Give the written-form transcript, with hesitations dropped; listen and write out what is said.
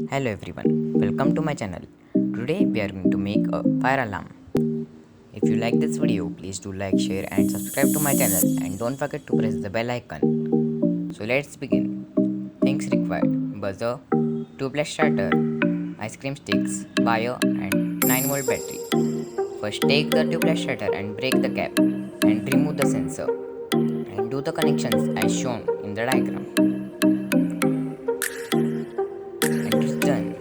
Hello everyone, welcome to my channel. Today we are going to make a fire alarm. If you like this video, please do like, share and subscribe to my channel and don't forget to press the bell icon. So let's begin. Things required: buzzer, tubeless starter, ice cream sticks, wire and 9-volt battery. First take the tubeless starter and break the cap and remove the sensor and do the connections as shown in the diagram. And it's done.